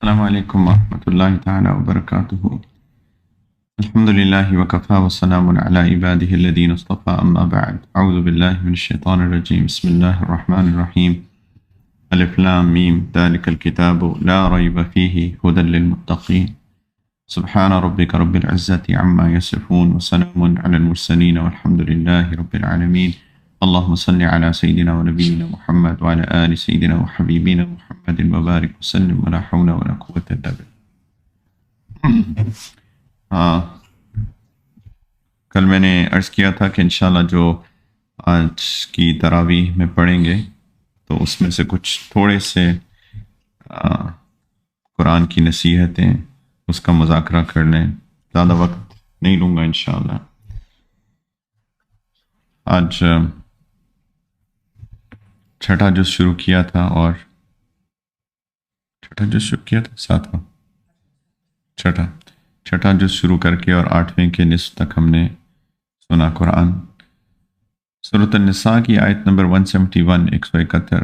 السلام علیکم ورحمۃ اللہ تعالی وبرکاتہ۔ الحمد للہ وکفا وسلام علی عبادہ الذین اصطفى اما بعد اعوذ باللہ من الشیطان الرجیم بسم اللہ الرحمن الرحیم الف لام میم ذلک الکتاب لا ریب فیہ ھدی للمتقین سبحان ربک رب العزة عما یصفون وسلام علی المرسلین والحمد للہ رب العالمین۔ اللہم صلی علی سیدنا و نبینا محمد وعلی آل سیدنا و حبیبنا محمد وبارک وسلم ولا حول ولا قوة الا باللہ۔ کل میں نے عرض کیا تھا کہ انشاءاللہ جو آج کی تراویح میں پڑھیں گے تو اس میں سے کچھ تھوڑے سے قرآن کی نصیحتیں اس کا مذاکرہ کر لیں، زیادہ وقت نہیں لوں گا انشاءاللہ۔ آج چھٹا جز شروع کیا تھا اور چھٹا جز شروع کر کے اور 8ویں کے نصف تک ہم نے سنا قرآن۔ سورۃ النساء کی آیت نمبر 171 171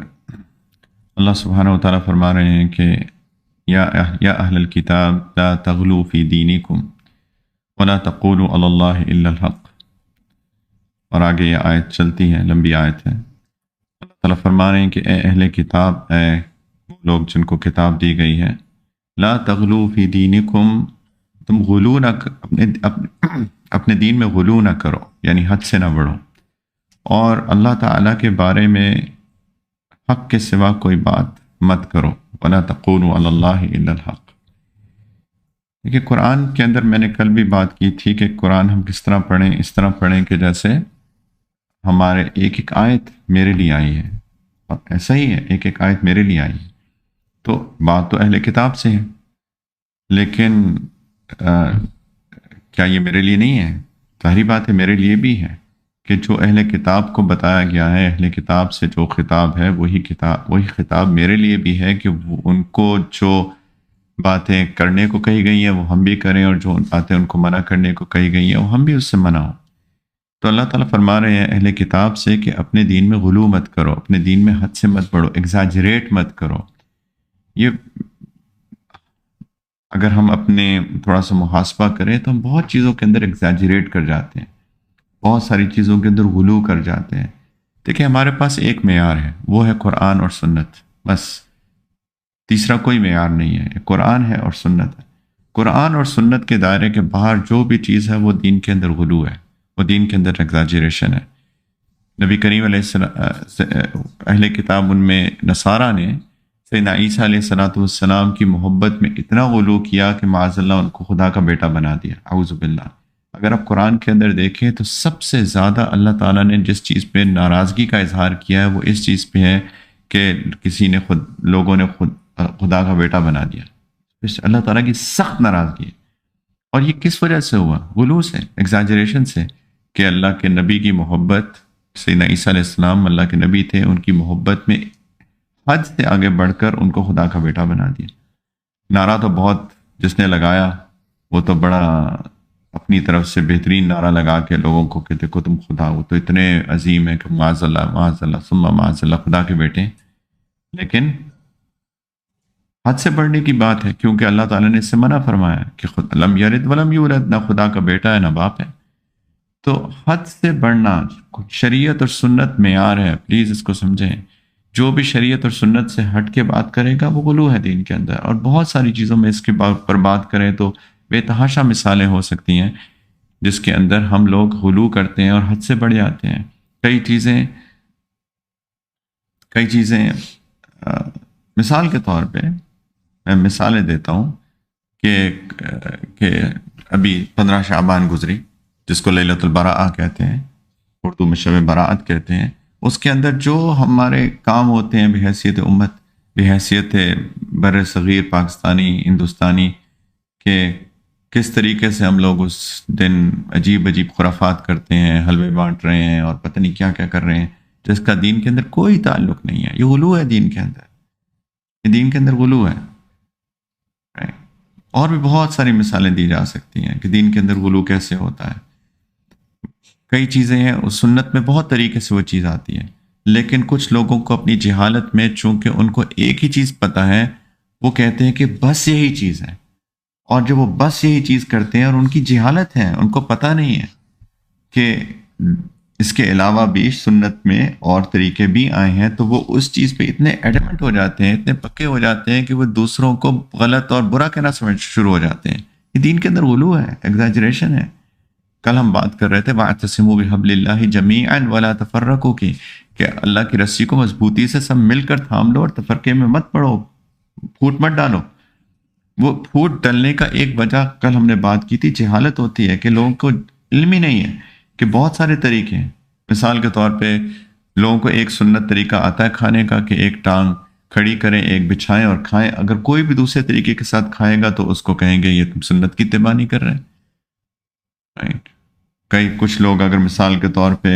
اللہ سبحانہ و تعالیٰ فرما رہے ہیں کہ یا اہل الکتاب لا تغلوا فی دینکم ولا تقولوا علی اللہ الا الحق، اور آگے یہ آیت چلتی ہے، لمبی آیت ہے۔ اللہ تعالیٰ فرما رہے ہیں کہ اے اہل کتاب، اے وہ لوگ جن کو کتاب دی گئی ہے، لا تغلوا فی دینکم، تم غلو نہ اپنے دین میں غلو نہ کرو، یعنی حد سے نہ بڑھو، اور اللہ تعالیٰ کے بارے میں حق کے سوا کوئی بات مت کرو، ولا تقولوا علی اللہ الا الحق۔ دیکھیے قرآن کے اندر میں نے کل بھی بات کی تھی کہ قرآن ہم کس طرح پڑھیں، اس طرح پڑھیں کہ جیسے ہمارے ایک ایک آیت میرے لیے آئی ہے، اور ایسا ہی ہے، ایک ایک آیت میرے لیے آئی ہے۔ تو بات تو اہل کتاب سے ہے، لیکن کیا یہ میرے لیے نہیں ہے؟ ظاہری بات ہے میرے لیے بھی ہے کہ جو اہل کتاب کو بتایا گیا ہے، اہل کتاب سے جو خطاب ہے وہی خطاب میرے لیے بھی ہے کہ ان کو جو باتیں کرنے کو کہی گئی ہیں وہ ہم بھی کریں، اور جو باتیں ان کو منع کرنے کو کہی گئی ہیں وہ ہم بھی اس سے منع ہوں۔ تو اللہ تعالیٰ فرما رہے ہیں اہل کتاب سے کہ اپنے دین میں غلو مت کرو، اپنے دین میں حد سے مت بڑھو، ایگزاجریٹ مت کرو۔ یہ اگر ہم اپنے تھوڑا سا محاسبہ کریں تو ہم بہت چیزوں کے اندر ایگزاجریٹ کر جاتے ہیں، بہت ساری چیزوں کے اندر غلو کر جاتے ہیں۔ دیکھیں ہمارے پاس ایک معیار ہے، وہ ہے قرآن اور سنت، بس تیسرا کوئی معیار نہیں ہے، قرآن ہے اور سنت ہے۔ قرآن اور سنت کے دائرے کے باہر جو بھی چیز ہے وہ دین کے اندر غلو ہے، وہ دین کے اندر ایگزاجریشن ہے۔ نبی کریم علیہ السلام، اہل کتاب ان میں نصارہ نے سیدنا عیسیٰ علیہ السلام کی محبت میں اتنا غلو کیا کہ معاذ اللہ ان کو خدا کا بیٹا بنا دیا، اعوذ باللہ۔ اگر آپ قرآن کے اندر دیکھیں تو سب سے زیادہ اللہ تعالیٰ نے جس چیز پہ ناراضگی کا اظہار کیا ہے وہ اس چیز پہ ہے کہ لوگوں نے خدا کا بیٹا بنا دیا۔ اس اللہ تعالیٰ کی سخت ناراضگی ہے، اور یہ کس وجہ سے ہوا؟ غلو سے، ایگزاجریشن سے، کہ اللہ کے نبی کی محبت، سیدنا عیسیٰ علیہ السلام اللہ کے نبی تھے، ان کی محبت میں حد سے آگے بڑھ کر ان کو خدا کا بیٹا بنا دیا۔ نعرہ تو بہت جس نے لگایا وہ تو بڑا اپنی طرف سے بہترین نعرہ لگا کے لوگوں کو کہ دیکھو تم خدا، وہ تو اتنے عظیم ہے کہ معاذ اللہ ثم معاذ اللہ خدا کے بیٹے۔ لیکن حد سے بڑھنے کی بات ہے، کیونکہ اللہ تعالیٰ نے اس سے منع فرمایا کہ لم یلد ولم یولد، نہ خدا کا بیٹا ہے نہ باپ ہے۔ تو حد سے بڑھنا، شریعت اور سنت معیار ہے، پلیز اس کو سمجھیں۔ جو بھی شریعت اور سنت سے ہٹ کے بات کرے گا وہ غلو ہے دین کے اندر، اور بہت ساری چیزوں میں اس کے پر بات کریں تو بے تحاشا مثالیں ہو سکتی ہیں جس کے اندر ہم لوگ غلو کرتے ہیں اور حد سے بڑھ جاتے ہیں۔ کئی چیزیں مثال کے طور پہ میں مثالیں دیتا ہوں کہ ابھی 15 شعبان گزری، جس کو لیلۃ البراءہ کہتے ہیں، اردو میں شب برات کہتے ہیں۔ اس کے اندر جو ہمارے کام ہوتے ہیں بحیثیت امت، بحیثیت بر صغیر پاکستانی ہندوستانی، کہ کس طریقے سے ہم لوگ اس دن عجیب خرافات کرتے ہیں، حلوے بانٹ رہے ہیں اور پتہ نہیں کیا کیا کر رہے ہیں، جس کا دین کے اندر کوئی تعلق نہیں ہے۔ یہ غلو ہے دین کے اندر، یہ دین کے اندر غلو ہے۔ اور بھی بہت ساری مثالیں دی جا سکتی ہیں کہ دین کے اندر غلو کیسے ہوتا ہے۔ کئی چیزیں ہیں اس سنت میں بہت طریقے سے وہ چیز آتی ہے، لیکن کچھ لوگوں کو اپنی جہالت میں چونکہ ان کو ایک ہی چیز پتہ ہے، وہ کہتے ہیں کہ بس یہی چیز ہے، اور جب وہ بس یہی چیز کرتے ہیں اور ان کی جہالت ہے، ان کو پتہ نہیں ہے کہ اس کے علاوہ بھی سنت میں اور طریقے بھی آئے ہیں، تو وہ اس چیز پہ اتنے ایڈمنٹ ہو جاتے ہیں، اتنے پکے ہو جاتے ہیں کہ وہ دوسروں کو غلط اور برا کہنا سمجھ شروع ہو جاتے ہیں۔ یہ دین کے اندر غلو ہے، ایگزیجریشن ہے۔ کل ہم بات کر رہے تھے وَاعْتَصِمُوا بِحَبْلِ اللَّهِ جَمِيعًا وَلَا تَفَرَّقُوا کی، کہ اللہ کی رسی کو مضبوطی سے سب مل کر تھام لو اور تفرقے میں مت پڑو، پھوٹ مت ڈالو۔ وہ پھوٹ ڈلنے کا ایک وجہ کل ہم نے بات کی تھی، جہالت ہوتی ہے کہ لوگوں کو علم ہی نہیں ہے کہ بہت سارے طریقے ہیں۔ مثال کے طور پہ لوگوں کو ایک سنت طریقہ آتا ہے کھانے کا کہ ایک ٹانگ کھڑی کریں، ایک بچھائیں اور کھائیں۔ اگر کوئی بھی دوسرے طریقے کے ساتھ کھائے گا تو اس کو کہیں گے یہ تم سنت کی اتباع نہیں کر رہے، رائٹ۔ کچھ لوگ اگر مثال کے طور پہ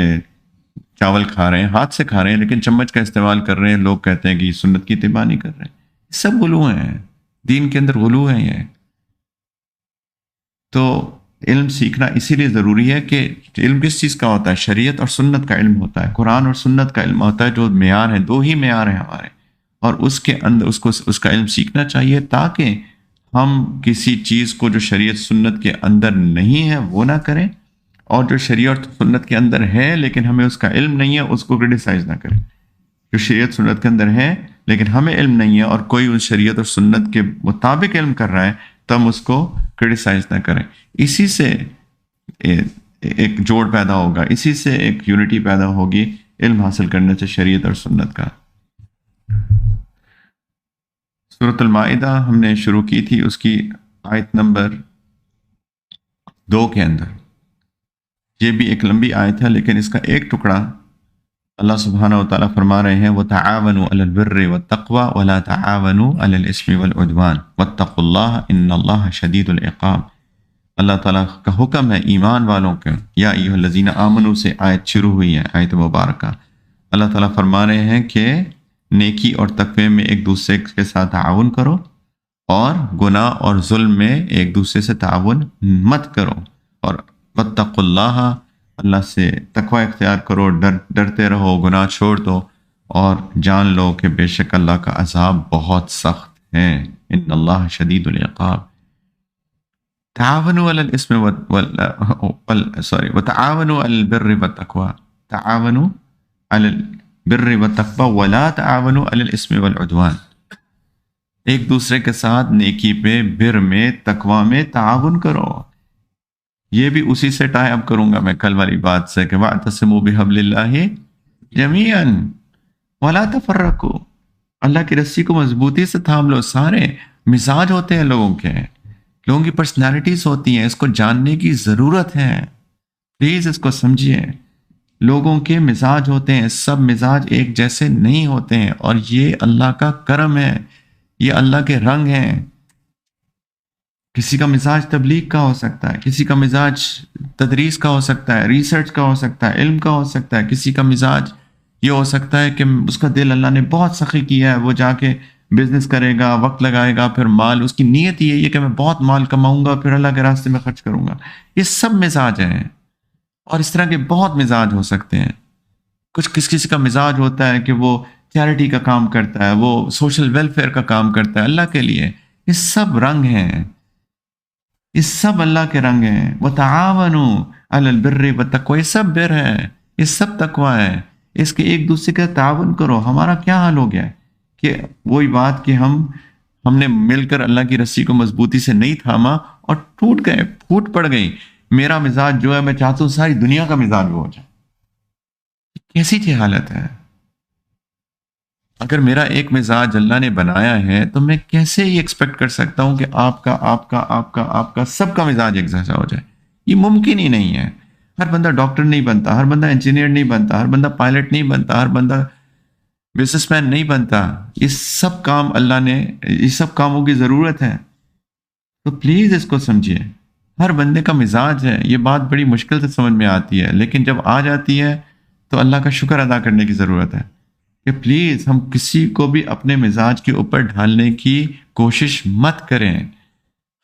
چاول کھا رہے ہیں، ہاتھ سے کھا رہے ہیں لیکن چمچ کا استعمال کر رہے ہیں، لوگ کہتے ہیں کہ یہ سنت کی اتباع نہیں کر رہے۔ یہ سب غلو ہیں، دین کے اندر غلو ہیں یہ۔ تو علم سیکھنا اسی لیے ضروری ہے کہ علم کس چیز کا ہوتا ہے؟ شریعت اور سنت کا علم ہوتا ہے، قرآن اور سنت کا علم ہوتا ہے، جو معیار ہیں، دو ہی معیار ہیں ہمارے، اور اس کے اندر اس کا علم سیکھنا چاہیے تاکہ ہم کسی چیز کو جو شریعت سنت کے اندر نہیں ہے وہ نہ کریں، اور جو شریعت سنت کے اندر ہے لیکن ہمیں اس کا علم نہیں ہے اس کو کرٹیسائز نہ کریں۔ جو شریعت سنت کے اندر ہے لیکن ہمیں علم نہیں ہے اور کوئی اس شریعت اور سنت کے مطابق علم کر رہا ہے تو ہم اس کو کرٹیسائز نہ کریں۔ اسی سے ایک جوڑ پیدا ہوگا، اسی سے ایک یونٹی پیدا ہوگی علم حاصل کرنے سے شریعت اور سنت کا۔ سورۃ المائدہ ہم نے شروع کی تھی، اس کی آیت نمبر 2 کے اندر، یہ بھی ایک لمبی آیت ہے لیکن اس کا ایک ٹکڑا اللہ سبحانہ و تعالیٰ فرما رہے ہیں وَتَعَاوَنُوا عَلَى الْبِرِّ وَالتَّقْوَى وَلَا تَعَاوَنُوا عَلَى الْإِثْمِ وَالْعُدْوَانِ وَاتَّقُوا اللَّهَ إِنَّ اللَّهَ شَدِيدُ الْعِقَابِ۔ اللہ تعالیٰ کا حکم ہے ایمان والوں کے، یا ایھا الذین آمنوا سے آیت شروع ہوئی ہے، آیت مبارکہ۔ اللہ تعالیٰ فرما رہے ہیں کہ نیکی اور تقوی میں ایک دوسرے کے ساتھ تعاون کرو، اور گناہ اور ظلم میں ایک دوسرے سے تعاون مت کرو، اور واتقوا اللہ، اللہ سے تقوی اختیار کرو، ڈرتے رہو، گناہ چھوڑ دو، اور جان لو کہ بے شک اللہ کا عذاب بہت سخت ہے۔ ان اللہ شدید العقاب۔ تعاونوا علی الاسم وتعاونوا علی البر والتقوی، تعاونوا علی البر والتقوی ولا تعاونوا علی الاسم والعدوان۔ ایک دوسرے کے ساتھ نیکی پہ، بر میں، تقوی میں تعاون کرو۔ یہ بھی اسی سے ٹائی اپ کروں گا میں کل والی بات سے کہ وَاعْتَصِمُوا بِحَبْلِ اللَّهِ جَمِيعًا وَلَا تَفَرَّقُوا، اللہ کی رسی کو مضبوطی سے تھام لو۔ سارے مزاج ہوتے ہیں لوگوں کے، لوگوں کی پرسنالٹیز ہوتی ہیں، اس کو جاننے کی ضرورت ہے، پلیز اس کو سمجھیے۔ لوگوں کے مزاج ہوتے ہیں، سب مزاج ایک جیسے نہیں ہوتے ہیں، اور یہ اللہ کا کرم ہے، یہ اللہ کے رنگ ہیں۔ کسی کا مزاج تبلیغ کا ہو سکتا ہے، کسی کا مزاج تدریس کا ہو سکتا ہے، ریسرچ کا ہو سکتا ہے، علم کا ہو سکتا ہے، کسی کا مزاج یہ ہو سکتا ہے کہ اس کا دل اللہ نے بہت سخی کیا ہے، وہ جا کے بزنس کرے گا، وقت لگائے گا، پھر مال، اس کی نیت یہ ہے کہ میں بہت مال کماؤں گا پھر اللہ کے راستے میں خرچ کروں گا۔ یہ سب مزاج ہیں، اور اس طرح کے بہت مزاج ہو سکتے ہیں۔ کسی کا مزاج ہوتا ہے کہ وہ چیریٹی کا کام کرتا ہے، وہ سوشل ویلفیئر کا کام کرتا ہے اللہ کے لیے۔ یہ سب رنگ ہیں، یہ سب اللہ کے رنگ ہیں۔ وَتَعَاوَنُوا عَلَى الْبِرِّ وَالتَّقْوَى، یہ سب بر ہے، یہ سب تقوی ہے، اس کے ایک دوسرے کا تعاون کرو۔ ہمارا کیا حال ہو گیا ہے کہ وہی بات کہ ہم نے مل کر اللہ کی رسی کو مضبوطی سے نہیں تھاما اور ٹوٹ گئے، پھوٹ پڑ گئی۔ میرا مزاج جو ہے، میں چاہتا ہوں ساری دنیا کا مزاج وہ ہو جائے۔ کیسی جہالت ہے! اگر میرا ایک مزاج اللہ نے بنایا ہے تو میں کیسے یہ ایکسپیکٹ کر سکتا ہوں کہ آپ کا سب کا مزاج ایک جیسا ہو جائے؟ یہ ممکن ہی نہیں ہے۔ ہر بندہ ڈاکٹر نہیں بنتا، ہر بندہ انجینئر نہیں بنتا، ہر بندہ پائلٹ نہیں بنتا، ہر بندہ بزنس مین نہیں بنتا۔ یہ سب کام اللہ نے، یہ سب کاموں کی ضرورت ہے، تو پلیز اس کو سمجھیے۔ ہر بندے کا مزاج ہے، یہ بات بڑی مشکل سے سمجھ میں آتی ہے، لیکن جب آ جاتی ہے تو اللہ کا شکر ادا کرنے کی ضرورت ہے کہ پلیز ہم کسی کو بھی اپنے مزاج کے اوپر ڈھالنے کی کوشش مت کریں۔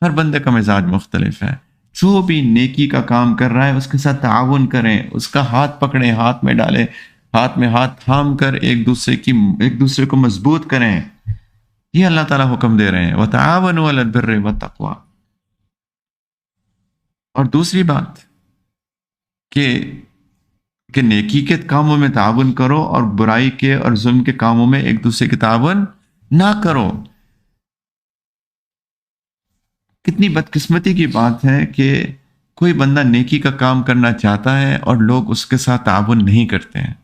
ہر بندے کا مزاج مختلف ہے، جو بھی نیکی کا کام کر رہا ہے اس کے ساتھ تعاون کریں، اس کا ہاتھ پکڑیں، ہاتھ میں ڈالیں، ہاتھ میں ہاتھ تھام کر ایک دوسرے کو مضبوط کریں۔ یہ اللہ تعالیٰ حکم دے رہے ہیں وَتَعَاوَنُوا عَلَى الْبِرِّ وَالتَّقْوَى۔ اور دوسری بات کہ نیکی کے کاموں میں تعاون کرو اور برائی کے اور ظلم کے کاموں میں ایک دوسرے کے تعاون نہ کرو۔ کتنی بدقسمتی کی بات ہے کہ کوئی بندہ نیکی کا کام کرنا چاہتا ہے اور لوگ اس کے ساتھ تعاون نہیں کرتے ہیں۔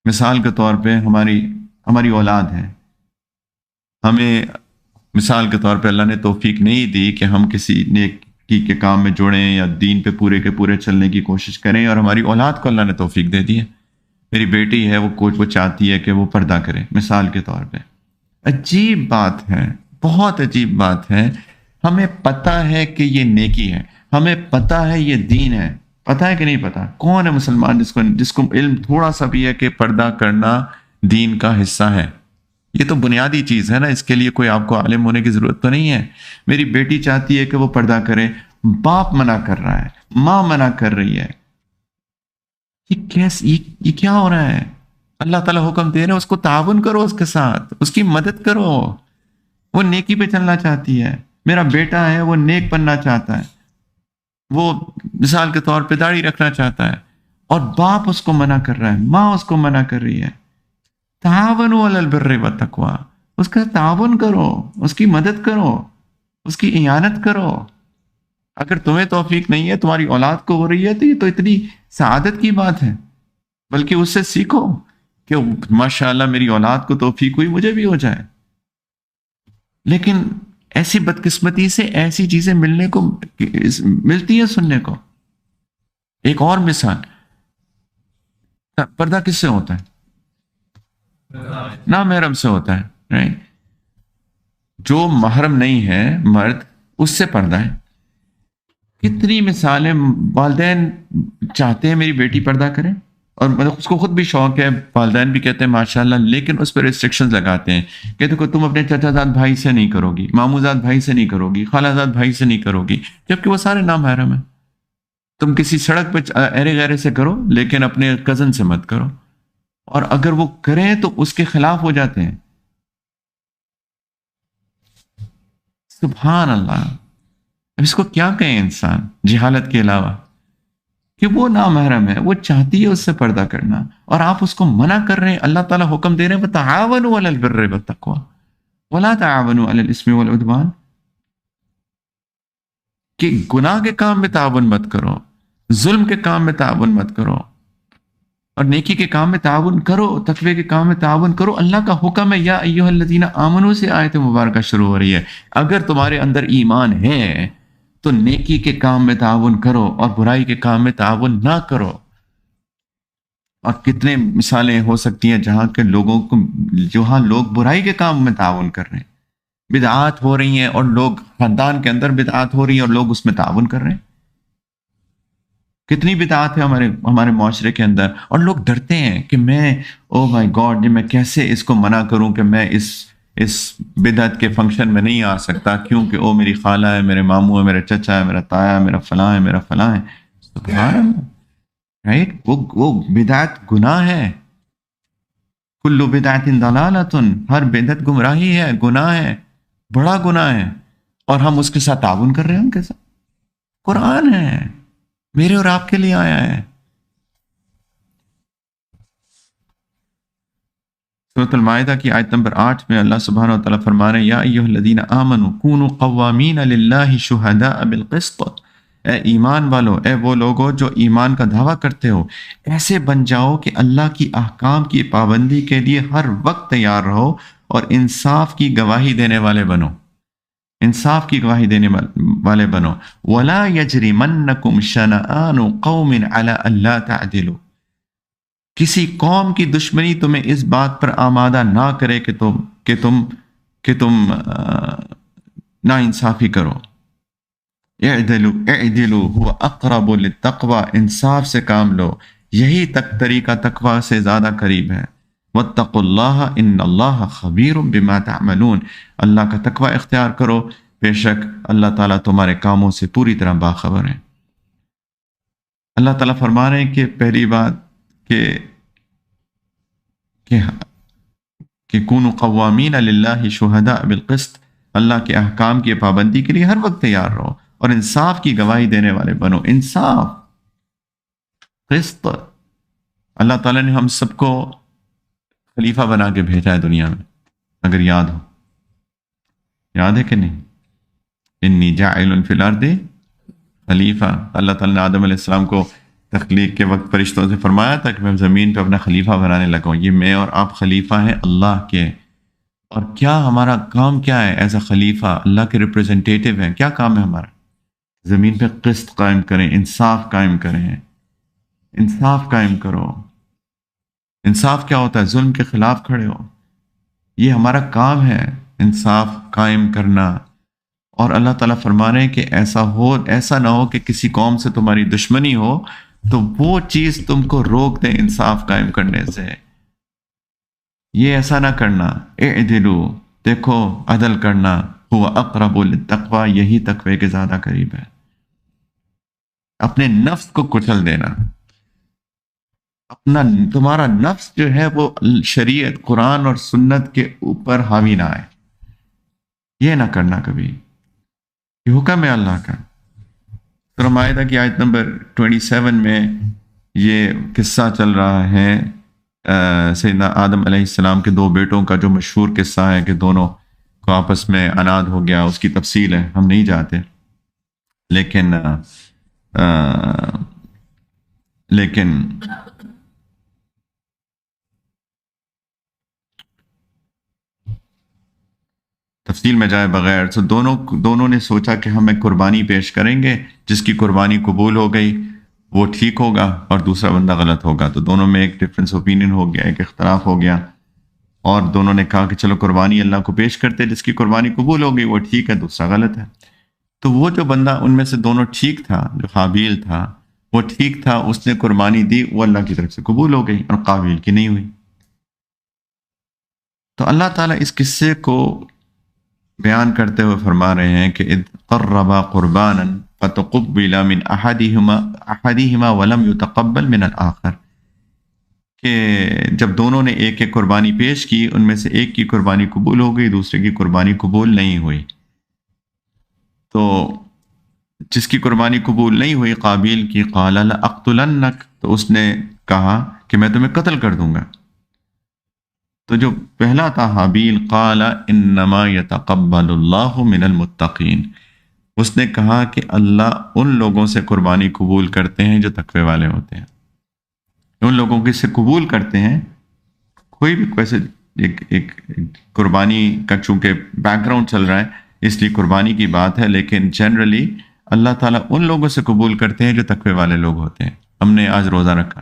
مثال کے طور پہ ہماری اولاد ہے، ہمیں مثال کے طور پہ اللہ نے توفیق نہیں دی کہ ہم کسی نیکی کے کام میں جڑیں یا دین پہ پورے کے پورے چلنے کی کوشش کریں، اور ہماری اولاد کو اللہ نے توفیق دے دی ہے۔ میری بیٹی ہے، وہ چاہتی ہے کہ وہ پردہ کرے مثال کے طور پہ۔ عجیب بات ہے، بہت عجیب بات ہے۔ ہمیں پتہ ہے کہ یہ نیکی ہے، ہمیں پتہ ہے یہ دین ہے، پتہ ہے کہ نہیں پتہ؟ کون ہے مسلمان جس کو علم تھوڑا سا بھی ہے کہ پردہ کرنا دین کا حصہ ہے؟ یہ تو بنیادی چیز ہے نا، اس کے لیے کوئی آپ کو عالم ہونے کی ضرورت تو نہیں ہے۔ میری بیٹی چاہتی ہے کہ وہ پردہ کرے، باپ منع کر رہا ہے، ماں منع کر رہی ہے، یہ کیا ہو رہا ہے؟ اللہ تعالیٰ حکم دے رہے ہیں اس کو تعاون کرو، اس کے ساتھ اس کی مدد کرو۔ وہ نیکی پہ چلنا چاہتی ہے، میرا بیٹا ہے وہ نیک بننا چاہتا ہے، وہ مثال کے طور پہ داڑھی رکھنا چاہتا ہے، اور باپ اس کو منع کر رہا ہے، ماں اس کو منع کر رہی ہے۔ تعاونوا علی البر والتقوی، اس کا تعاون کرو، اس کی مدد کرو، اس کی اعانت کرو۔ اگر تمہیں توفیق نہیں ہے، تمہاری اولاد کو ہو رہی ہے، تو یہ تو اتنی سعادت کی بات ہے، بلکہ اس سے سیکھو کہ ماشاءاللہ میری اولاد کو توفیق ہوئی، مجھے بھی ہو جائے۔ لیکن ایسی بدقسمتی سے ایسی چیزیں ملتی ہیں سننے کو۔ ایک اور مثال، پردہ کس سے ہوتا ہے؟ نامحرم سے ہوتا ہے، رائٹ؟ جو محرم نہیں ہے مرد، اس سے پردہ ہے۔ کتنی مثالیں، والدین چاہتے ہیں میری بیٹی پردہ کرے، اور اس کو خود بھی شوق ہے، والدین بھی کہتے ہیں ماشاءاللہ، لیکن اس پہ ریسٹرکشنز لگاتے ہیں کہ دیکھو تم اپنے چچا زاد بھائی سے نہیں کرو گی، مامو زاد بھائی سے نہیں کرو گی، خالہ زاد بھائی سے نہیں کرو گی، جبکہ وہ سارے نامحرم ہیں۔ تم کسی سڑک پہ ارے غیرے سے کرو، لیکن اپنے کزن سے مت کرو، اور اگر وہ کریں تو اس کے خلاف ہو جاتے ہیں۔ سبحان اللہ! اب اس کو کیا کہیں انسان جہالت کے علاوہ، کہ وہ نامحرم ہے، وہ چاہتی ہے اس سے پردہ کرنا، اور آپ اس کو منع کر رہے ہیں۔ اللہ تعالیٰ حکم دے رہے ہیں وَتَعَاوَنُوا عَلَى الْبِرِّ وَالتَّقْوَى وَلَا تَعَاوَنُوا عَلَى الْإِثْمِ وَالْعُدْوَانِ، کہ گناہ کے کام میں تعاون مت کرو، ظلم کے کام میں تعاون مت کرو، اور نیکی کے کام میں تعاون کرو، تقوی کے کام میں تعاون کرو۔ اللہ کا حکم ہے، یا ایھا الذین آمنوا سے آیت مبارکہ شروع ہو رہی ہے۔ اگر تمہارے اندر ایمان ہے تو نیکی کے کام میں تعاون کرو اور برائی کے کام میں تعاون نہ کرو۔ اور کتنے مثالیں ہو سکتی ہیں جہاں لوگ برائی کے کام میں تعاون کر رہے ہیں، بدعات ہو رہی ہیں، اور لوگ خاندان کے اندر بدعات ہو رہی ہیں اور لوگ اس میں تعاون کر رہے ہیں۔ کتنی بدعات ہے ہمارے معاشرے کے اندر، اور لوگ ڈرتے ہیں کہ میں او مائی گاڈ، میں کیسے اس کو منع کروں کہ میں اس بدعت کے فنکشن میں نہیں آ سکتا، کیونکہ او میری خالہ ہے، میرے ماموں ہے، میرا چچا ہے، میرا تایا ہے، میرا فلاں ہے، میرا فلاں ہے۔ سبحان اللہ، رائٹ؟ وہ بدعت گناہ ہے۔ کل بدعت ضلالۃ، ہر بدعت گمراہی ہے، گناہ ہے، بڑا گناہ ہے، اور ہم اس کے ساتھ تعاون کر رہے ہیں ان کے ساتھ۔ قرآن ہے، میرے اور آپ کے لیے آیا ہے۔ سورۃ المائدہ کی آیت نمبر 8 میں اللہ سبحانہ و تعالیٰ فرما رہے ہیں یا ایھا الذین آمنوا کونوا قوامین للہ شہداء بالقسط، اے ایمان والو، اے وہ لوگو جو ایمان کا دعویٰ کرتے ہو، ایسے بن جاؤ کہ اللہ کی احکام کی پابندی کے لیے ہر وقت تیار رہو اور انصاف کی گواہی دینے والے بنو، انصاف کی گواہی دینے والے بنو۔ وَلَا يَجْرِمَنَّكُمْ شَنَآنُ قَوْمٍ عَلَىٰ أَلَّا تَعْدِلُوا، کسی قوم کی دشمنی تمہیں اس بات پر آمادہ نہ کرے کہ تم نا انصافی کرو۔ اعدلوا هو اقرب للتقوی، انصاف سے کام لو، یہی طریقہ تقوی سے زیادہ قریب ہے۔ واتقوا اللہ ان اللہ خبیر بما تعملون، اللہ کا تقوی اختیار کرو، بے شک اللہ تعالیٰ تمہارے کاموں سے پوری طرح باخبر ہے۔ اللہ تعالیٰ فرما رہے ہیں کہ پہلی بات کہ کہ کونوا قوامین للہ شہداء بالقسط، اللہ کے احکام کی پابندی کے لیے ہر وقت تیار رہو اور انصاف کی گواہی دینے والے بنو۔ انصاف، قسط۔ اللہ تعالیٰ نے ہم سب کو خلیفہ بنا کے بھیجا ہے دنیا میں، اگر یاد ہو، یاد ہے کہ نہیں؟ انی جاعل فی الارض خلیفہ۔ اللہ تعالیٰ نے آدم علیہ السلام کو تخلیق کے وقت فرشتوں سے فرمایا تھا کہ میں زمین پہ اپنا خلیفہ بنانے لگا ہوں۔ یہ میں اور آپ خلیفہ ہیں اللہ کے، اور کیا ہمارا کام کیا ہے ایز اے خلیفہ؟ اللہ کے ریپرزنٹیٹیو ہیں۔ کیا کام ہے ہمارا؟ زمین پہ قسط قائم کریں، انصاف قائم کریں، انصاف قائم کرو۔ انصاف کیا ہوتا ہے؟ ظلم کے خلاف کھڑے ہو، یہ ہمارا کام ہے، انصاف قائم کرنا۔ اور اللہ تعالیٰ فرما رہے ہیں کہ ایسا نہ ہو کہ کسی قوم سے تمہاری دشمنی ہو تو وہ چیز تم کو روک دے انصاف قائم کرنے سے۔ یہ ایسا نہ کرنا، اعدلو، دیکھو عدل کرنا، ہوا اقرب للتقوی، یہی تقوی کے زیادہ قریب ہے۔ اپنے نفس کو کچل دینا، تمہارا نفس جو ہے وہ شریعت، قرآن اور سنت کے اوپر حاوی نہ آئے، یہ نہ کرنا کبھی۔ یہ حکم ہے اللہ کا۔ سورہ مائدہ کی آیت نمبر 27 میں یہ قصہ چل رہا ہے سیدنا آدم علیہ السلام کے دو بیٹوں کا، جو مشہور قصہ ہے کہ دونوں کو آپس میں اناد ہو گیا۔ اس کی تفصیل ہے، ہم نہیں جاتے، لیکن تفصیل میں جائے بغیر دونوں نے سوچا کہ ہم ایک قربانی پیش کریں گے، جس کی قربانی قبول ہو گئی وہ ٹھیک ہوگا اور دوسرا بندہ غلط ہوگا۔ تو دونوں میں ایک ڈفرینس اوپینین ہو گیا، ایک اختلاف ہو گیا، اور دونوں نے کہا کہ چلو قربانی اللہ کو پیش کرتے، جس کی قربانی قبول ہو گئی وہ ٹھیک ہے، دوسرا غلط ہے۔ تو وہ جو بندہ ان میں سے دونوں ٹھیک تھا، جو حابیل تھا وہ ٹھیک تھا، اس نے قربانی دی، وہ اللہ کی طرف سے قبول ہو گئی، اور قابیل کی نہیں ہوئی۔ تو اللہ تعالیٰ اس قصے کو بیان کرتے ہوئے فرما رہے ہیں کہ اذ قربا قربانا فتقبل من احدهما ولم يتقبل من الاخر، کہ جب دونوں نے ایک ایک قربانی پیش کی، ان میں سے ایک کی قربانی قبول ہو گئی، دوسرے کی قربانی قبول نہیں ہوئی۔ تو جس کی قربانی قبول نہیں ہوئی، قابیل کی، قال لاقتلنک، تو اس نے کہا کہ میں تمہیں قتل کر دوں گا۔ تو جو پہلا تھا حابیل، قال انما یتقبل اللہ من المتقین، اس نے کہا کہ اللہ ان لوگوں سے قربانی قبول کرتے ہیں جو تقوی والے ہوتے ہیں۔ ان لوگوں کی سے قبول کرتے ہیں، کوئی بھی ویسے ایک قربانی کا چونکہ بیک گراؤنڈ چل رہا ہے اس لیے قربانی کی بات ہے، لیکن جنرلی اللہ تعالیٰ ان لوگوں سے قبول کرتے ہیں جو تقوی والے لوگ ہوتے ہیں۔ ہم نے آج روزہ رکھا،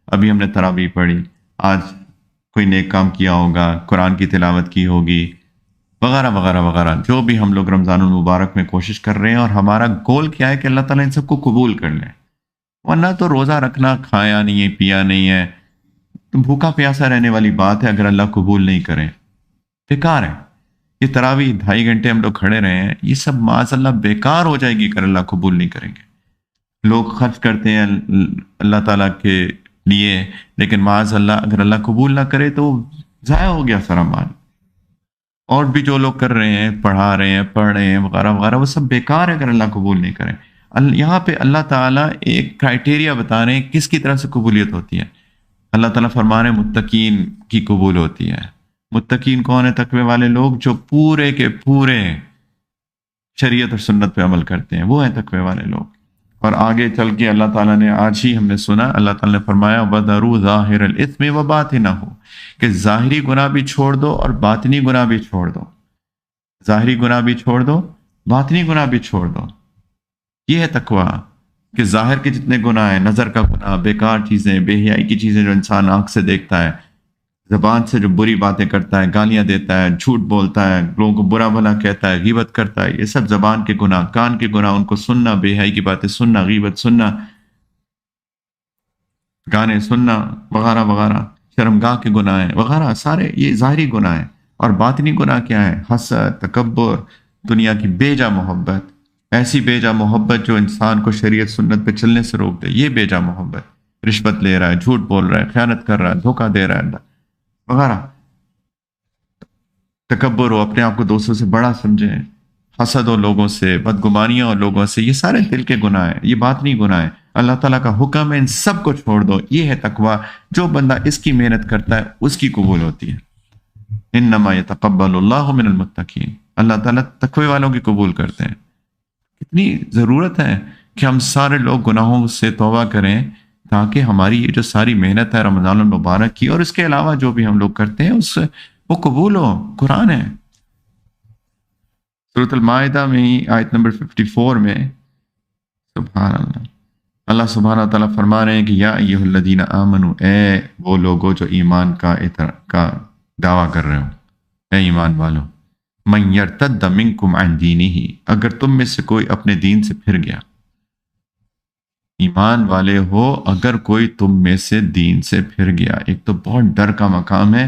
ابھی ہم نے تراویح پڑھی، آج کوئی نیک کام کیا ہوگا، قرآن کی تلاوت کی ہوگی، وغیرہ وغیرہ وغیرہ، جو بھی ہم لوگ رمضان المبارک میں کوشش کر رہے ہیں، اور ہمارا گول کیا ہے کہ اللہ تعالیٰ ان سب کو قبول کر لے۔ ورنہ تو روزہ رکھنا، کھایا نہیں ہے، پیا نہیں ہے، تو بھوکا پیاسا رہنے والی بات ہے۔ اگر اللہ قبول نہیں کرے بیکار ہے۔ یہ تراویح 2.5 گھنٹے ہم لوگ کھڑے رہے ہیں، یہ سب معاذ اللہ بیکار ہو جائے گی اگر اللہ قبول نہیں کریں گے۔ لوگ خرچ کرتے ہیں اللہ تعالیٰ کے لیے، لیکن معاذ اللہ اگر اللہ قبول نہ کرے تو ضائع ہو گیا سارا مال۔ اور بھی جو لوگ کر رہے ہیں، پڑھا رہے ہیں، پڑھ رہے ہیں، وغیرہ وغیرہ، وہ سب بیکار ہے اگر اللہ قبول نہیں کرے۔ یہاں پہ اللہ تعالیٰ ایک کرائٹیریا بتا رہے ہیں کس کی طرح سے قبولیت ہوتی ہے۔ اللہ تعالیٰ فرما رہے ہیں متقین کی قبول ہوتی ہے۔ متقین کون ہے؟ تقوی والے لوگ جو پورے کے پورے شریعت اور سنت پہ عمل کرتے ہیں، وہ ہیں تقوی والے لوگ۔ اور آگے چل کے اللہ تعالیٰ نے، آج ہی ہم نے سنا، اللہ تعالیٰ نے فرمایا وَذَرُوا ظَاهِرَ الْإِثْمِ وَبَاطِنَهُ، کہ ظاہری گناہ بھی چھوڑ دو اور باطنی گناہ بھی چھوڑ دو۔ ظاہری گناہ بھی چھوڑ دو، باطنی گناہ بھی چھوڑ دو۔ یہ ہے تقوی، کہ ظاہر کے جتنے گناہ ہیں، نظر کا گناہ، بیکار چیزیں، بے حیائی کی چیزیں جو انسان آنکھ سے دیکھتا ہے، زبان سے جو بری باتیں کرتا ہے، گالیاں دیتا ہے، جھوٹ بولتا ہے، لوگوں کو برا بھلا کہتا ہے، غیبت کرتا ہے، یہ سب زبان کے گناہ۔ کان کے گناہ، ان کو سننا، بے حیائی کی باتیں سننا، غیبت سننا، گانے سننا، وغیرہ وغیرہ، شرمگاہ کے گناہ ہیں وغیرہ، سارے یہ ظاہری گناہ ہیں۔ اور باطنی گناہ کیا ہے؟ حسد، تکبر، دنیا کی بیجا محبت، ایسی بیجا محبت جو انسان کو شریعت سنت پہ چلنے سے روک دے، یہ بیجا محبت۔ رشوت لے رہا ہے، جھوٹ بول رہا ہے، خیانت کر رہا ہے، دھوکہ دے رہا ہے، وغیرہ۔ تکبر ہو، اپنے آپ کو دوستوں سے بڑا سمجھیں، حسد ہو لوگوں سے، بدگمانیاں ہو لوگوں سے، یہ سارے دل کے گناہ ہیں، یہ باطنی گناہ ہے۔ اللہ تعالیٰ کا حکم ہے ان سب کو چھوڑ دو، یہ ہے تقوی۔ جو بندہ اس کی محنت کرتا ہے اس کی قبول ہوتی ہے۔ انما یتقبل اللہ من المتقین، اللہ تعالیٰ تقوی والوں کی قبول کرتے ہیں۔ کتنی ضرورت ہے کہ ہم سارے لوگ گناہوں سے توبہ کریں، تاکہ ہماری یہ جو ساری محنت ہے رمضان المبارک کی اور اس کے علاوہ جو بھی ہم لوگ کرتے ہیں اس سے وہ قبول ہو۔ قرآن ہے سورۃ المائدہ میں ہی آیت نمبر 54 میں، سبحان اللہ، اللہ سبحانہ تعالیٰ فرما رہے ہیں کہ یا ایھا الذین آمنو، اے وہ لوگوں جو ایمان کا دعویٰ کر رہے ہو، اے ایمان والو، من یرتد منکم عن دینہ، اگر تم میں سے کوئی اپنے دین سے پھر گیا، ایمان والے ہو، اگر کوئی تم میں سے دین سے پھر گیا، ایک تو بہت ڈر کا مقام ہے،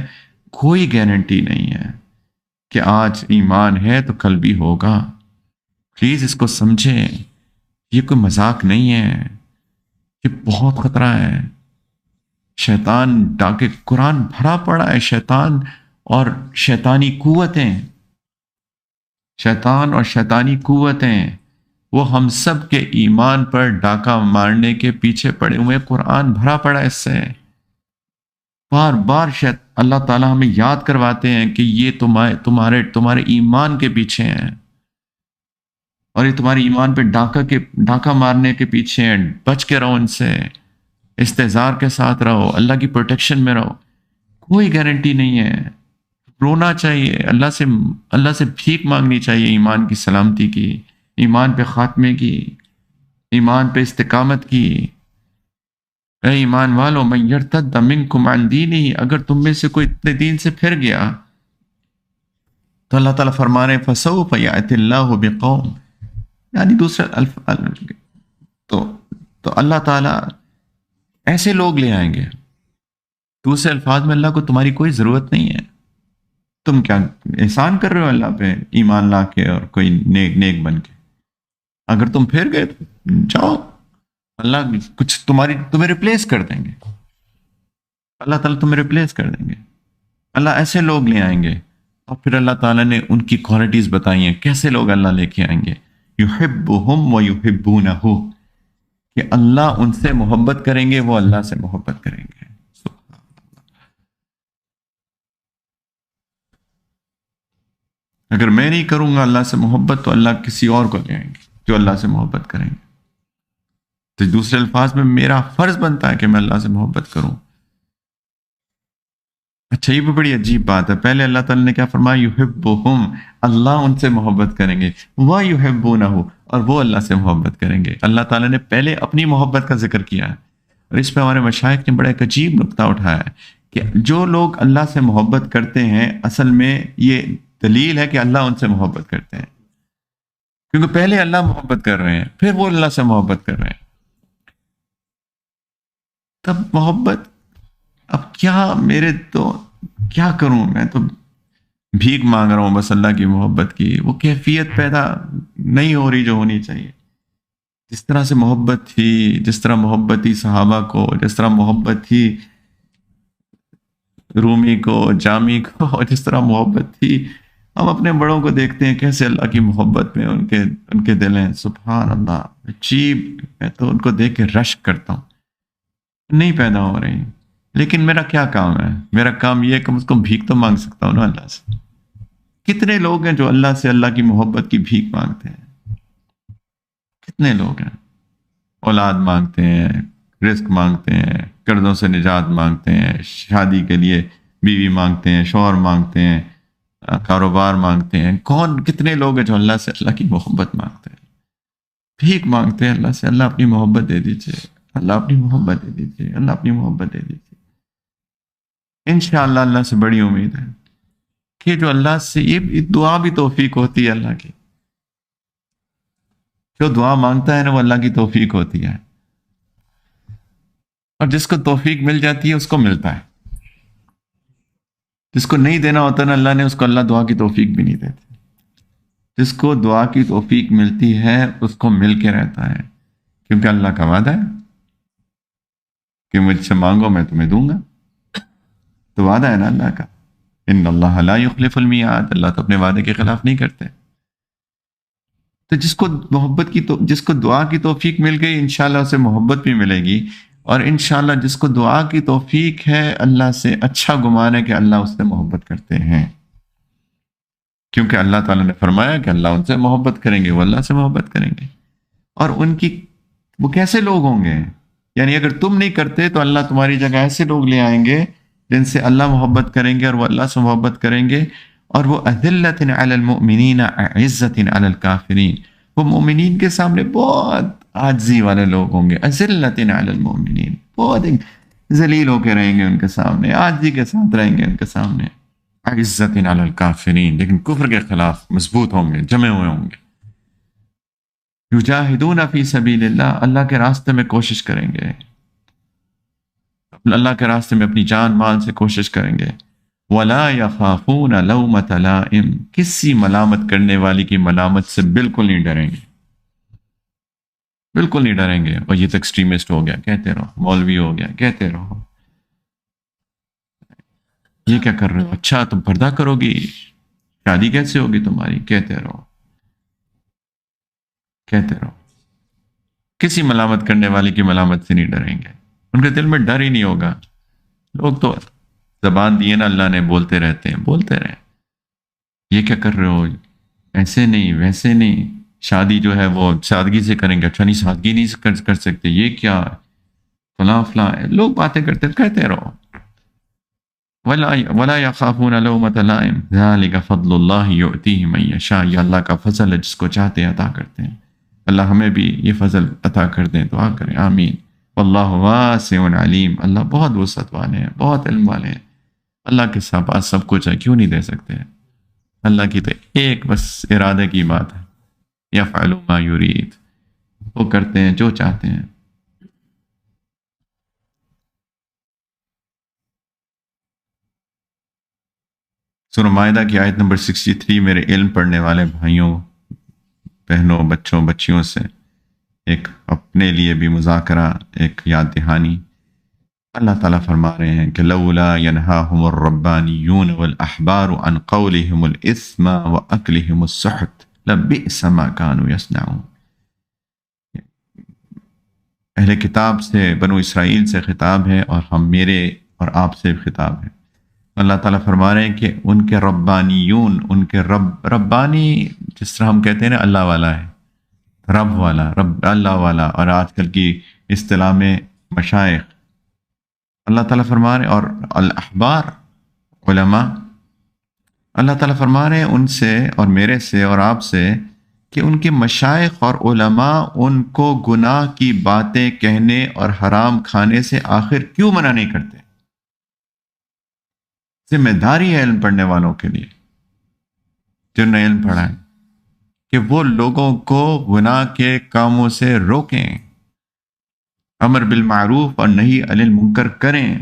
کوئی گارنٹی نہیں ہے کہ آج ایمان ہے تو کل بھی ہوگا۔ پلیز اس کو سمجھیں، یہ کوئی مذاق نہیں ہے، یہ بہت خطرہ ہے۔ شیطان ڈاکے، قرآن بھرا پڑا ہے شیطان اور شیطانی قوتیں، شیطان اور شیطانی قوتیں، وہ ہم سب کے ایمان پر ڈاکہ مارنے کے پیچھے پڑے ہوئے۔ قرآن بھرا پڑا ہے اس سے، بار بار اللہ تعالیٰ ہمیں یاد کرواتے ہیں کہ یہ تمہارے ایمان کے پیچھے ہیں، اور یہ تمہارے ایمان پہ ڈاکہ مارنے کے پیچھے ہیں، بچ کے رہو ان سے، استحضار کے ساتھ رہو، اللہ کی پروٹیکشن میں رہو۔ کوئی گارنٹی نہیں ہے، رونا چاہیے اللہ سے بھیک مانگنی چاہیے ایمان کی سلامتی کی، ایمان پہ خاتمے کی، ایمان پہ استقامت کی۔ اے ایمان والو، من یرتد منکم عن دینہ، اگر تم میں سے کوئی اپنے دین سے پھر گیا تو اللہ تعالیٰ فرما رہے ہیں فسوف یأتی اللہ بقوم، یعنی تو اللہ تعالیٰ ایسے لوگ لے آئیں گے۔ دوسرے الفاظ میں اللہ کو تمہاری کوئی ضرورت نہیں ہے، تم کیا احسان کر رہے ہو اللہ پہ ایمان لا کے اور کوئی نیک بن کے؟ اگر تم پھر گئے تو جاؤ، اللہ کچھ تمہیں ریپلیس کر دیں گے، اللہ تعالیٰ تمہیں ریپلیس کر دیں گے، اللہ ایسے لوگ لے آئیں گے۔ اور پھر اللہ تعالیٰ نے ان کی کوالٹیز بتائی ہیں، کیسے لوگ اللہ لے کے آئیں گے، یحبہم ویحبونہ، کہ اللہ ان سے محبت کریں گے، وہ اللہ سے محبت کریں گے۔ اگر میں نہیں کروں گا اللہ سے محبت تو اللہ کسی اور کو لے آئیں گے جو اللہ سے محبت کریں گے۔ تو دوسرے الفاظ میں میرا فرض بنتا ہے کہ میں اللہ سے محبت کروں۔ اچھا، یہ بھی بڑی عجیب بات ہے، پہلے اللہ تعالیٰ نے کیا فرمایا، یحبہم، اللہ ان سے محبت کریں گے، ویحبونہ، اور وہ اللہ سے محبت کریں گے۔ اللہ تعالیٰ نے پہلے اپنی محبت کا ذکر کیا ہے، اور اس پہ ہمارے مشائخ نے بڑا ایک عجیب نقطہ اٹھایا ہے کہ جو لوگ اللہ سے محبت کرتے ہیں، اصل میں یہ دلیل ہے کہ اللہ ان سے محبت کرتے ہیں، کیونکہ پہلے اللہ محبت کر رہے ہیں، پھر وہ اللہ سے محبت کر رہے ہیں۔ تب محبت، اب کیا کروں، میں تو بھیک مانگ رہا ہوں بس اللہ کی محبت کی، وہ کیفیت پیدا نہیں ہو رہی جو ہونی چاہیے۔ جس طرح سے محبت تھی، جس طرح محبت تھی صحابہ کو، جس طرح محبت تھی رومی کو، جامی کو، جس طرح محبت تھی، ہم اپنے بڑوں کو دیکھتے ہیں کیسے اللہ کی محبت میں ان کے دل ہیں، سبحان اللہ، عجیب۔ میں تو ان کو دیکھ کے رشک کرتا ہوں، نہیں پیدا ہو رہی۔ لیکن میرا کیا کام ہے؟ میرا کام یہ ہے کہ میں اس کو بھیک تو مانگ سکتا ہوں نا اللہ سے۔ کتنے لوگ ہیں جو اللہ سے اللہ کی محبت کی بھیک مانگتے ہیں؟ کتنے لوگ ہیں؟ اولاد مانگتے ہیں، رزق مانگتے ہیں، قرضوں سے نجات مانگتے ہیں، شادی کے لیے بیوی مانگتے ہیں، شوہر مانگتے ہیں، کاروبار مانگتے ہیں۔ کتنے لوگ ہیں جو اللہ سے اللہ کی محبت مانگتے ہیں، بھیک مانگتے ہیں اللہ سے، اللہ اپنی محبت دے دیجیے، اللہ اپنی محبت دے دیجیے، اللہ اپنی محبت دے دیجیے۔ انشاءاللہ اللہ سے بڑی امید ہے کہ جو اللہ سے، یہ دعا بھی توفیق ہوتی ہے اللہ کی، جو دعا مانگتا ہے نا وہ اللہ کی توفیق ہوتی ہے، اور جس کو توفیق مل جاتی ہے اس کو ملتا ہے، جس کو نہیں دینا ہوتا نا اللہ نے، اس کو اللہ دعا کی توفیق بھی نہیں دیتے۔ جس کو دعا کی توفیق ملتی ہے اس کو مل کے رہتا ہے، کیونکہ اللہ کا وعدہ ہے کہ مجھ سے مانگو میں تمہیں دوں گا، تو وعدہ ہے نا اللہ کا، ان اللہ لا یخلف المیعاد، اللہ تو اپنے وعدے کے خلاف نہیں کرتے۔ تو جس کو محبت کی جس کو دعا کی توفیق مل گئی، انشاءاللہ اسے محبت بھی ملے گی، اور انشاءاللہ جس کو دعا کی توفیق ہے اللہ سے اچھا گمان ہے کہ اللہ اس سے محبت کرتے ہیں، کیونکہ اللہ تعالیٰ نے فرمایا کہ اللہ ان سے محبت کریں گے، وہ اللہ سے محبت کریں گے۔ اور ان کی وہ کیسے لوگ ہوں گے؟ یعنی اگر تم نہیں کرتے تو اللہ تمہاری جگہ ایسے لوگ لے آئیں گے جن سے اللہ محبت کریں گے اور وہ اللہ سے محبت کریں گے، اور وہ اذلۃ علی المؤمنین عزۃ علی الکافرین، وہ مومنین کے سامنے بہت عاجزی والے لوگ ہوں گے، اذلۃ علی المؤمنین، بہت ذلیل ہو کے رہیں گے ان کے سامنے، عاجزی کے ساتھ رہیں گے ان کے سامنے، عزۃ علی الکافرین، لیکن کفر کے خلاف مضبوط ہوں گے، جمے ہوئے ہوں گے۔ یجاہدون فی سبیل اللہ، اللہ کے راستے میں کوشش کریں گے، اللہ کے راستے میں اپنی جان مال سے کوشش کریں گے۔ ولا یخافون لومۃ لائم، کسی ملامت کرنے والی کی ملامت سے بالکل نہیں ڈریں گے، بالکل نہیں ڈریں گے۔ اور یہ تو ایکسٹریمسٹ ہو گیا، کہتے رہو، مولوی ہو گیا، کہتے رہو، یہ کیا کر رہے ہو، اچھا تم پردہ کرو گی، شادی کیسے ہوگی تمہاری، کہتے رہو، کہتے رہو۔ کسی ملامت کرنے والی کی ملامت سے نہیں ڈریں گے، ان کے دل میں ڈر ہی نہیں ہوگا۔ لوگ تو زبان دیے نا اللہ نے، بولتے رہتے ہیں، بولتے رہے، یہ کیا کر رہے ہو، ایسے نہیں ویسے نہیں، شادی جو ہے وہ سادگی سے کریں گے، اچھا نہیں سادگی نہیں کر سکتے، یہ کیا فلاں فلاں، لوگ باتیں کرتے کہتے رہو۔ ولا يخافون لومۃ لائم ذلک فضل اللہ یؤتیہ من یشاء، یہ اللہ کا فضل ہے، جس کو چاہتے ہیں عطا کرتے ہیں۔ اللہ ہمیں بھی یہ فضل عطا کر دیں، دعا کریں، آمین۔ واللہ واسع علیم، اللہ بہت وسعت والے ہیں، بہت علم والے ہیں، اللہ کے پاس سب کچھ ہے، کیوں نہیں دے سکتے؟ اللہ کی تو ایک بس ارادے کی بات ہے، یفعل ما یرید، وہ کرتے ہیں جو چاہتے ہیں۔ سورہ مائدہ کی آیت نمبر 63، میرے علم پڑھنے والے بھائیوں بہنوں بچوں بچیوں سے ایک اپنے لیے بھی مذاکرہ، ایک یاد دہانی۔ اللہ تعالیٰ فرما رہے ہیں کہ لولا ینہاہم الربانیون والاحبار عن قولہم الاثم واکلہم السحت لبئس ما کانوا یصنعون۔ اہل کتاب سے، بنو اسرائیل سے خطاب ہے، اور ہم میرے اور آپ سے خطاب ہے۔ اللہ تعالیٰ فرما رہے ہیں کہ ان کے ربانیون، ان کے ربانی جس طرح ہم کہتے ہیں نا اللہ والا ہے، رب والا، رب اللہ والا، اور آج کل کی اصطلاح میں مشائخ، اللہ تعالیٰ فرما رہے ہیں، اور الاحبار علماء، اللہ تعالیٰ فرما رہے ہیں ان سے اور میرے سے اور آپ سے کہ ان کے مشائخ اور علماء ان کو گناہ کی باتیں کہنے اور حرام کھانے سے آخر کیوں منع نہیں کرتے؟ ذمہ داری ہے علم پڑھنے والوں کے لیے، جنہوں نے علم پڑھا ہے، کہ وہ لوگوں کو گناہ کے کاموں سے روکیں، امر بالمعروف اور نہی عن المنکر کریں۔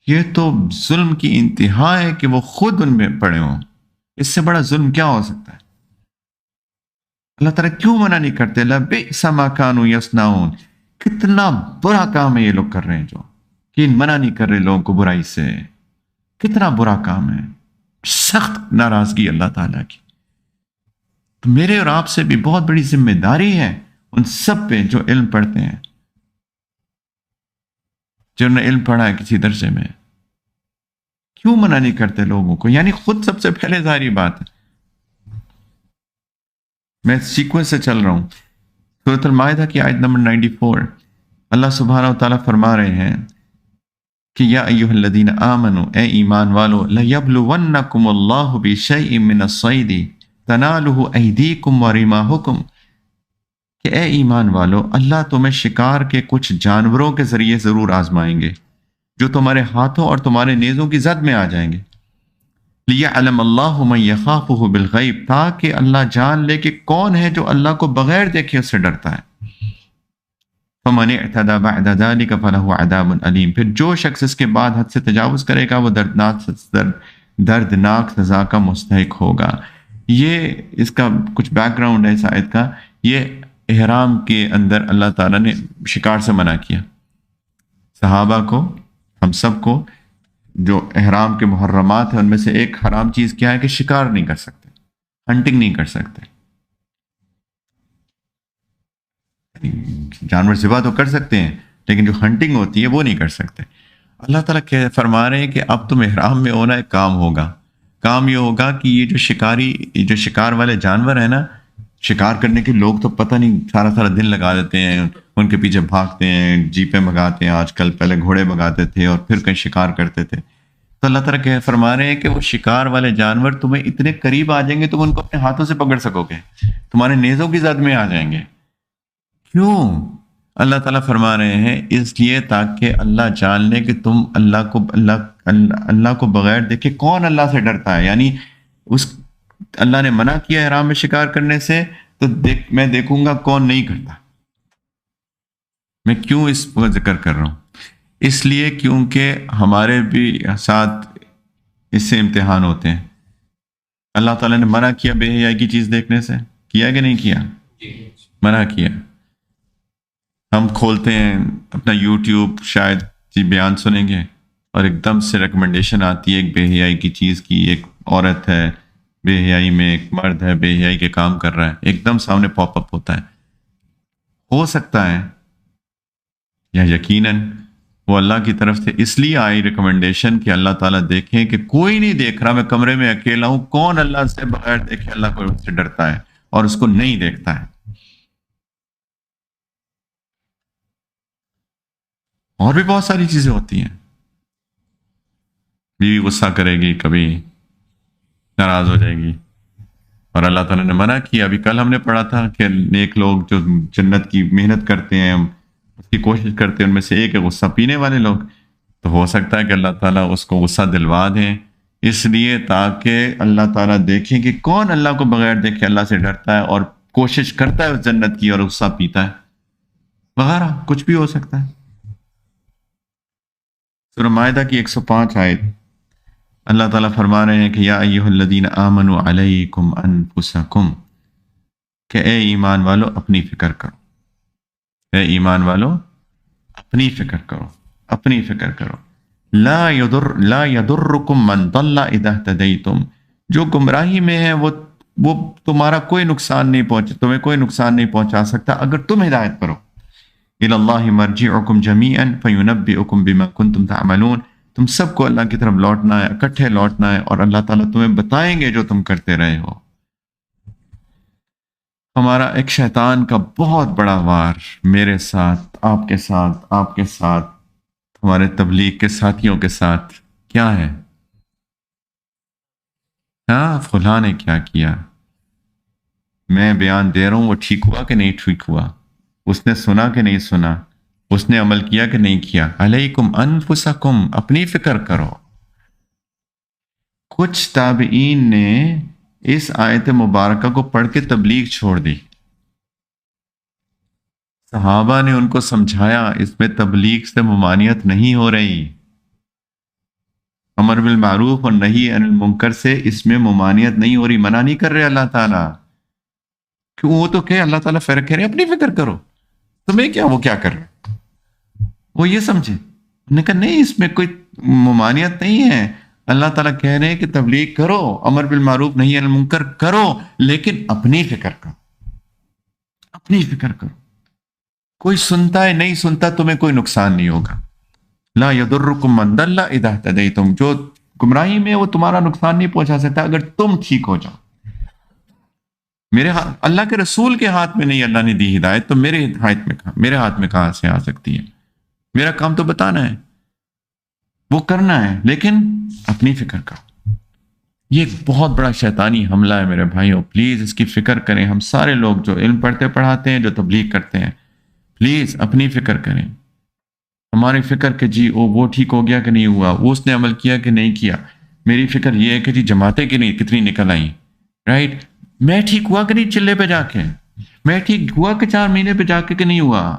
یہ تو ظلم کی انتہا ہے کہ وہ خود ان میں پڑے ہوں، اس سے بڑا ظلم کیا ہو سکتا ہے؟ اللہ تعالیٰ کیوں منع نہیں کرتے؟ لبئس ما کانوا یصنعون، کتنا برا کام ہے یہ لوگ کر رہے ہیں، جو کہ منع نہیں کر رہے لوگوں کو برائی سے، کتنا برا کام ہے، سخت ناراضگی اللہ تعالیٰ کی۔ تو میرے اور آپ سے بھی بہت بڑی ذمہ داری ہے ان سب پہ جو علم پڑھتے ہیں، جنہوں نے علم پڑھا ہے کسی درجے میں، کیوں منع نہیں کرتے لوگوں کو؟ یعنی خود سب سے پہلے ظاہری بات ہے۔ میں سیکوینس سے چل رہا ہوں۔ سورۃ المائدہ کی آیت نمبر 94، اللہ سبحانہ و تعالیٰ فرما رہے ہیں کہ یا ایھا الذین آمنوا، اے ایمان والو، لیبلونکم اللہ بشیء من الصید تنالہ ایدیکم ورماحکم، کہ اے ایمان والو، اللہ تمہیں شکار کے کچھ جانوروں کے ذریعے ضرور آزمائیں گے جو تمہارے ہاتھوں اور تمہارے نیزوں کی زد میں آ جائیں گے۔ لیعلم اللہ من یخافہ بالغیب، تاکہ اللہ جان لے کہ کون ہے جو اللہ کو بغیر دیکھے اس سے ڈرتا ہے۔ فمن اعتدى بعد ذلك فله عذاب علیم، پھر جو شخص اس کے بعد حد سے تجاوز کرے گا وہ دردناک سزا کا مستحق ہوگا۔ یہ اس کا کچھ بیک گراؤنڈ ہے اس آیت کا۔ یہ احرام کے اندر اللہ تعالیٰ نے شکار سے منع کیا، صحابہ کو، ہم سب کو جو احرام کے محرمات ہیں ان میں سے ایک حرام چیز کیا ہے کہ شکار نہیں کر سکتے، ہنٹنگ نہیں کر سکتے. جانور ذبح تو کر سکتے ہیں لیکن جو ہنٹنگ ہوتی ہے وہ نہیں کر سکتے. اللہ تعالیٰ فرما رہے ہیں کہ اب تم احرام میں ہونا، ایک کام ہوگا. کام یہ ہوگا کہ یہ جو شکار والے جانور ہیں نا، شکار کرنے کے لوگ تو پتہ نہیں سارا سارا دن لگا دیتے ہیں، ان کے پیچھے بھاگتے ہیں، جیپیں بھگاتے ہیں آج کل، پہلے گھوڑے بھگاتے تھے اور پھر کہیں شکار کرتے تھے. تو اللہ تعالیٰ فرما رہے ہیں کہ وہ شکار والے جانور تمہیں اتنے قریب آ جائیں گے تم ان کو اپنے ہاتھوں سے پکڑ سکو گے، تمہارے نیزوں کی زد میں آ جائیں گے. کیوں؟ اللہ تعالیٰ فرما رہے ہیں اس لیے تاکہ اللہ جان لے کہ تم اللہ کو بغیر دیکھے کون اللہ سے ڈرتا ہے. یعنی اللہ نے منع کیا احرام میں شکار کرنے سے، تو میں دیکھوں گا کون نہیں کرتا. میں کیوں اس کا ذکر کر رہا ہوں؟ اس لیے کیونکہ ہمارے بھی ساتھ اس سے امتحان ہوتے ہیں. اللہ تعالیٰ نے منع کیا بے حیائی کی چیز دیکھنے سے، کیا کہ نہیں کیا؟ منع کیا. ہم کھولتے ہیں اپنا یوٹیوب، شاید بیان سنیں گے اور ایک دم سے ریکمنڈیشن آتی ہے ایک بے حیائی کی چیز کی، ایک عورت ہے بے حیائی میں، ایک مرد ہے بے حیائی کے کام کر رہا ہے، ایک دم سامنے پاپ اپ ہوتا ہے. ہو سکتا ہے یا یقیناً وہ اللہ کی طرف سے اس لیے آئی ریکمنڈیشن کہ اللہ تعالیٰ دیکھیں کہ کوئی نہیں دیکھ رہا، میں کمرے میں اکیلا ہوں، کون اللہ سے بغیر دیکھے اللہ کو سے ڈرتا ہے اور اس کو نہیں دیکھتا ہے. اور بھی بہت ساری چیزیں ہوتی ہیں. بیوی غصہ کرے گی، کبھی ناراض ہو جائے گی، اور اللہ تعالیٰ نے منع کیا. ابھی کل ہم نے پڑھا تھا کہ نیک لوگ جو جنت کی محنت کرتے ہیں، اس کی کوشش کرتے ہیں، ان میں سے ایک ہے غصہ پینے والے لوگ. تو ہو سکتا ہے کہ اللہ تعالیٰ اس کو غصہ دلوا دیں، اس لیے تاکہ اللہ تعالیٰ دیکھیں کہ کون اللہ کو بغیر دیکھے اللہ سے ڈرتا ہے اور کوشش کرتا ہے اس جنت کی اور غصہ پیتا ہے وغیرہ. کچھ بھی ہو سکتا ہے. سورہ مائدہ کی 105 آیت اللہ تعالیٰ فرما رہے ہیں کہ یا ایھا الذین آمنوا علیکم انفسکم، کہ اے ایمان والو اپنی فکر کرو، اے ایمان والو اپنی فکر کرو، اپنی فکر کرو. لا یضرکم من ضل اذا اہتدیتم، جو گمراہی میں ہے وہ تمہارا کوئی نقصان نہیں تمہیں کوئی نقصان نہیں پہنچا سکتا اگر تم ہدایت کرو. الی اللہ مرجعکم جمیعا فینبئکم بما کنتم تعملون، تم سب کو اللہ کی طرف لوٹنا ہے، اکٹھے لوٹنا ہے، اور اللہ تعالیٰ تمہیں بتائیں گے جو تم کرتے رہے ہو. ہمارا ایک شیطان کا بہت بڑا وار میرے ساتھ، آپ کے ساتھ، آپ کے ساتھ، ہمارے تبلیغ کے ساتھیوں کے ساتھ کیا ہے؟ ہاں فلاں نے کیا کیا، میں بیان دے رہا ہوں وہ ٹھیک ہوا کہ نہیں ٹھیک ہوا، اس نے سنا کہ نہیں سنا، اس نے عمل کیا کہ نہیں کیا. علیکم انفسکم، اپنی فکر کرو. کچھ تابعین نے اس آیت مبارکہ کو پڑھ کے تبلیغ چھوڑ دی. صحابہ نے ان کو سمجھایا اس میں تبلیغ سے ممانعت نہیں ہو رہی، امر بالمعروف اور نہی عن المنکر سے اس میں ممانعت نہیں ہو رہی، منع نہیں کر رہے اللہ تعالیٰ. کیوں؟ وہ تو کہ اللہ تعالیٰ فرق کہہ رہے اپنی فکر کرو، تمہیں کیا وہ کیا کر رہے. وہ یہ سمجھے، انہوں نے کہا نہیں اس میں کوئی ممانعت نہیں ہے، اللہ تعالیٰ کہہ رہے ہیں کہ تبلیغ کرو، امر بالمعروف نہی عن المنکر کرو، لیکن اپنی فکر کرو، اپنی فکر کرو. کوئی سنتا ہے نہیں سنتا تمہیں کوئی نقصان نہیں ہوگا. لا یضرکم من ضل اذا اہتدیتم، جو گمراہی میں وہ تمہارا نقصان نہیں پہنچا سکتا اگر تم ٹھیک ہو جاؤ. اللہ کے رسول کے ہاتھ میں نہیں اللہ نے دی ہدایت، تو میرے ہاتھ میں کہاں سے آ سکتی ہے؟ میرا کام تو بتانا ہے، وہ کرنا ہے، لیکن اپنی فکر کرو. یہ ایک بہت بڑا شیطانی حملہ ہے میرے بھائیوں، پلیز اس کی فکر کریں. ہم سارے لوگ جو علم پڑھتے پڑھاتے ہیں، جو تبلیغ کرتے ہیں، پلیز اپنی فکر کریں. ہماری فکر کہ جی وہ ٹھیک ہو گیا کہ نہیں ہوا، وہ اس نے عمل کیا کہ نہیں کیا. میری فکر یہ ہے کہ جی جماعتیں کتنی نکل آئیں، رائٹ، میں ٹھیک ہوا کہ نہیں چلے پہ جا کے، میں ٹھیک ہوا کہ 4 مہینے پہ جا کے کہ نہیں ہوا،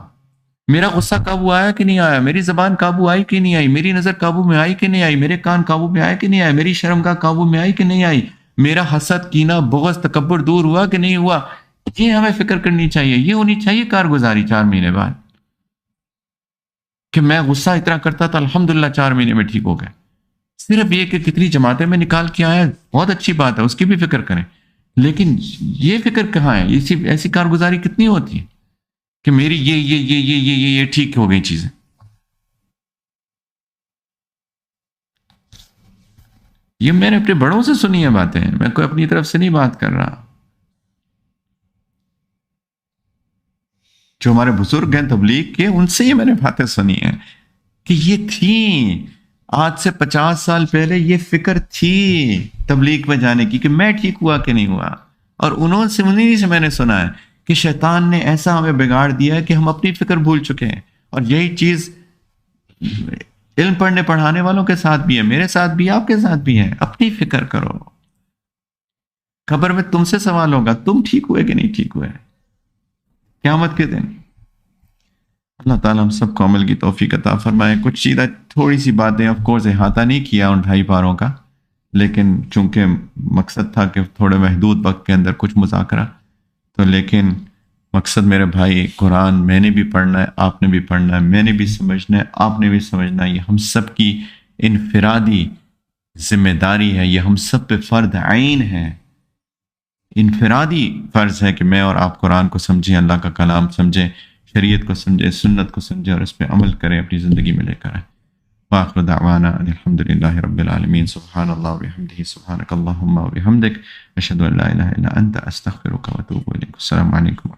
میرا غصہ قابو آیا کہ نہیں آیا، میری زبان قابو آئی کہ نہیں آئی، میری نظر قابو میں آئی کہ نہیں آئی، میرے کان قابو میں آئے کہ نہیں آئے، میری شرمگاہ قابو میں آئی کہ نہیں آئی، میرا حسد، کینہ، بغض، تکبر دور ہوا کہ نہیں ہوا. یہ ہمیں فکر کرنی چاہیے، یہ ہونی چاہیے کارگزاری 4 مہینے بعد، کہ میں غصہ اتنا کرتا تھا الحمدللہ 4 مہینے میں ٹھیک ہو گئے. صرف یہ کہ کتنی جماعتیں میں نکال کے آیا بہت اچھی بات ہے، اس کی بھی فکر کریں، لیکن یہ فکر کہاں ہے؟ ایسی کارگزاری کتنی ہوتی ہے کہ میری یہ ٹھیک ہو گئی چیزیں. یہ میں نے اپنے بڑوں سے سنی ہے باتیں، میں کوئی اپنی طرف سے نہیں بات کر رہا. جو ہمارے بزرگ ہیں تبلیغ کے، ان سے یہ میں نے باتیں سنی ہیں کہ یہ تھی آج سے 50 سال پہلے یہ فکر تھی تبلیغ پہ جانے کی کہ میں ٹھیک ہوا کہ نہیں ہوا. اور انہیں سے میں نے سنا ہے کہ شیطان نے ایسا ہمیں بگاڑ دیا ہے کہ ہم اپنی فکر بھول چکے ہیں. اور یہی چیز علم پڑھنے پڑھانے والوں کے ساتھ بھی ہے، میرے ساتھ بھی ہے، آپ کے ساتھ بھی ہے. اپنی فکر کرو، قبر میں تم سے سوال ہوگا تم ٹھیک ہوئے کہ نہیں ٹھیک ہوئے قیامت کے دن. اللہ تعالیٰ ہم سب کو عمل کی توفیق عطا فرمائے. کچھ چیزیں تھوڑی سی باتیں آف کورس احاطہ نہیں کیا ان 2.5 پاروں کا، لیکن چونکہ مقصد تھا کہ تھوڑے محدود وقت کے اندر کچھ مذاکرہ، تو لیکن مقصد میرے بھائی قرآن میں نے بھی پڑھنا ہے، آپ نے بھی پڑھنا ہے، میں نے بھی سمجھنا ہے، آپ نے بھی سمجھنا ہے. یہ ہم سب کی انفرادی ذمہ داری ہے، یہ ہم سب پہ فرض عین ہے، انفرادی فرض ہے کہ میں اور آپ قرآن کو سمجھیں، اللہ کا کلام سمجھیں، شریعت کو سمجھیں، سنت کو سمجھیں اور اس پہ عمل کریں، اپنی زندگی میں لے کر آئیں. وآخر دعوانا ان الحمد للہ رب العالمین. سبحان اللہ وبحمدہ، سبحانک اللہم وبحمدک، اشہد ان لا الہ الا انت، استغفرک واتوب الیک. السلام علیکم.